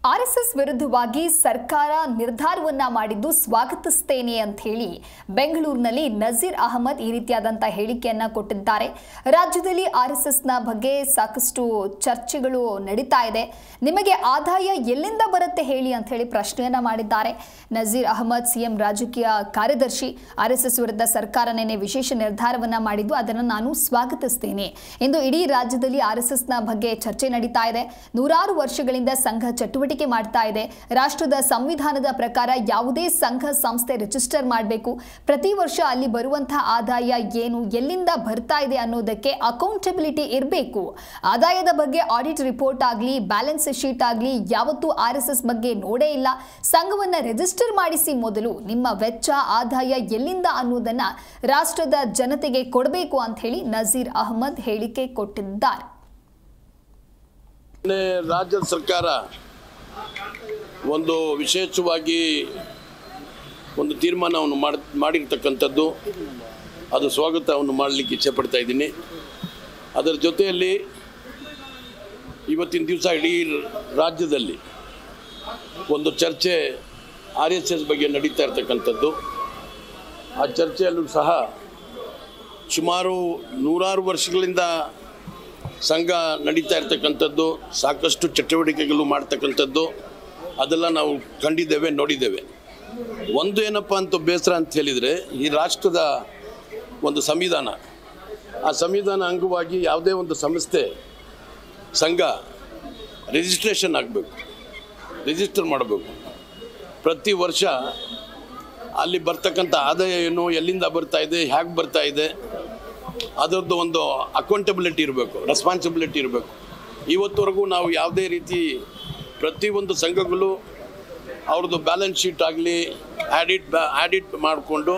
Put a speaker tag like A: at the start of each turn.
A: RSS ವಿರುದ್ಧವಾಗಿ ಸರ್ಕಾರ ನಿರ್ಧಾರವನ್ನ ಮಾಡಿದ್ದು ಸ್ವಾಗತಿಸುತ್ತೇನೆ ಅಂತ ಹೇಳಿ ಬೆಂಗಳೂರಿನಲ್ಲಿ ನಜೀರ್ ಅಹಮದ್ ಈ ರೀತಿಯಾದಂತ ಹೇಳಿಕೆಯನ್ನ ಕೊಟ್ಟಿದ್ದಾರೆ. ರಾಜ್ಯದಲ್ಲಿ ಆರ್ಎಸ್ಎಸ್ನ ಬಗ್ಗೆ ಸಾಕಷ್ಟು ಚರ್ಚೆಗಳು ನಡೀತಾ ಇದೆ. ನಿಮಗೆ ಆದಾಯ ಎಲ್ಲಿಂದ ಬರುತ್ತೆ ಹೇಳಿ ಅಂತ ಹೇಳಿ ಪ್ರಶ್ನೆಯನ್ನ ಮಾಡಿದ್ದಾರೆ. ನಜೀರ್ ಅಹಮದ್ ಸಿಎಂ ರಾಜಕೀಯ ಕಾರ್ಯದರ್ಶಿ. ಆರ್ಎಸ್ಎಸ್ ವಿರುದ್ಧ ಸರ್ಕಾರ ನೆನೆ ವಿಶೇಷ ನಿರ್ಧಾರವನ್ನ ಮಾಡಿದ್ದು ಅದನ್ನು ನಾನು ಸ್ವಾಗತಿಸುತ್ತೇನೆ. ಇಂದು ಇಡೀ ರಾಜ್ಯದಲ್ಲಿ ಆರ್ಎಸ್ಎಸ್ನ ಬಗ್ಗೆ ಚರ್ಚೆ ನಡೀತಾ ಇದೆ. ನೂರಾರು ವರ್ಷಗಳಿಂದ ಸಂಘ ಚಟುವಟಿಕೆ ಮಾಡ್ತಾ ಇದೆ. ರಾಷ್ಟ್ರದ ಸಂವಿಧಾನದ ಪ್ರಕಾರ ಯಾವುದೇ ಸಂಘ ಸಂಸ್ಥೆ ರಿಜಿಸ್ಟರ್ ಮಾಡಬೇಕು. ಪ್ರತಿ ವರ್ಷ ಅಲ್ಲಿ ಬರುವಂತಹ ಆದಾಯ ಏನು, ಎಲ್ಲಿಂದ ಬರ್ತಾ ಇದೆ ಅನ್ನೋದಕ್ಕೆ ಅಕೌಂಟಬಿಲಿಟಿ ಇರಬೇಕು. ಆದಾಯದ ಬಗ್ಗೆ ಆಡಿಟ್ ರಿಪೋರ್ಟ್ ಆಗಲಿ, ಬ್ಯಾಲೆನ್ಸ್ ಶೀಟ್ ಆಗಲಿ ಯಾವತ್ತೂ ಆರ್ಎಸ್ಎಸ್ ಬಗ್ಗೆ ನೋಡೇ ಇಲ್ಲ. ಸಂಘವನ್ನ ರಿಜಿಸ್ಟರ್ ಮಾಡಿಸಿ ಮೊದಲು ನಿಮ್ಮ ವೆಚ್ಚ, ಆದಾಯ ಎಲ್ಲಿಂದ ಅನ್ನೋದನ್ನ ರಾಷ್ಟ್ರದ ಜನತೆಗೆ ಕೊಡಬೇಕು ಅಂತ ಹೇಳಿ ನಜೀರ್ ಅಹಮದ್ ಹೇಳಿಕೆ ಕೊಟ್ಟಿದ್ದಾರೆ.
B: ರಾಜ್ಯ ಸರ್ಕಾರ ಒಂದು ವಿಶೇಷವಾಗಿ ಒಂದು ತೀರ್ಮಾನವನ್ನು ಮಾಡಿರ್ತಕ್ಕಂಥದ್ದು, ಅದು ಸ್ವಾಗತವನ್ನು ಮಾಡಲಿಕ್ಕೆ ಇಚ್ಛೆ ಪಡ್ತಾ ಇದ್ದೀನಿ. ಅದರ ಜೊತೆಯಲ್ಲಿ ಇವತ್ತಿನ ದಿವಸ ಇಡೀ ರಾಜ್ಯದಲ್ಲಿ ಒಂದು ಚರ್ಚೆ RSS ಬಗ್ಗೆ ನಡೀತಾ ಇರ್ತಕ್ಕಂಥದ್ದು. ಆ ಚರ್ಚೆಯಲ್ಲೂ ಸಹ ಸುಮಾರು ನೂರಾರು ವರ್ಷಗಳಿಂದ ಸಂಘ ನಡೀತಾ ಇರ್ತಕ್ಕಂಥದ್ದು, ಸಾಕಷ್ಟು ಚಟುವಟಿಕೆಗಳು ಮಾಡ್ತಕ್ಕಂಥದ್ದು ಅದೆಲ್ಲ ನಾವು ಕಂಡಿದ್ದೇವೆ, ನೋಡಿದ್ದೇವೆ. ಒಂದು ಏನಪ್ಪ ಅಂತ ಬೇಸರ ಅಂತ ಹೇಳಿದರೆ, ಈ ರಾಷ್ಟ್ರದ ಒಂದು ಸಂವಿಧಾನ, ಆ ಸಂವಿಧಾನ ಅಂಗವಾಗಿ ಯಾವುದೇ ಒಂದು ಸಂಸ್ಥೆ ಸಂಘ ರಿಜಿಸ್ಟ್ರೇಷನ್ ಆಗಬೇಕು, ರಿಜಿಸ್ಟರ್ ಮಾಡಬೇಕು. ಪ್ರತಿ ವರ್ಷ ಅಲ್ಲಿ ಬರ್ತಕ್ಕಂಥ ಆದಾಯ ಏನು, ಎಲ್ಲಿಂದ ಬರ್ತಾ ಇದೆ, ಹೇಗೆ ಬರ್ತಾ ಇದೆ, ಅದರದ್ದು ಒಂದು ಅಕೌಂಟಬಿಲಿಟಿ ಇರಬೇಕು, ರೆಸ್ಪಾನ್ಸಿಬಿಲಿಟಿ ಇರಬೇಕು. ಇವತ್ತುವರೆಗೂ ನಾವು ಯಾವುದೇ ರೀತಿ ಪ್ರತಿಯೊಂದು ಸಂಘಗಳು ಅವ್ರದ್ದು ಬ್ಯಾಲೆನ್ಸ್ ಶೀಟ್ ಆಗಲಿ ಆಡಿಟ್ ಮಾಡಿಕೊಂಡು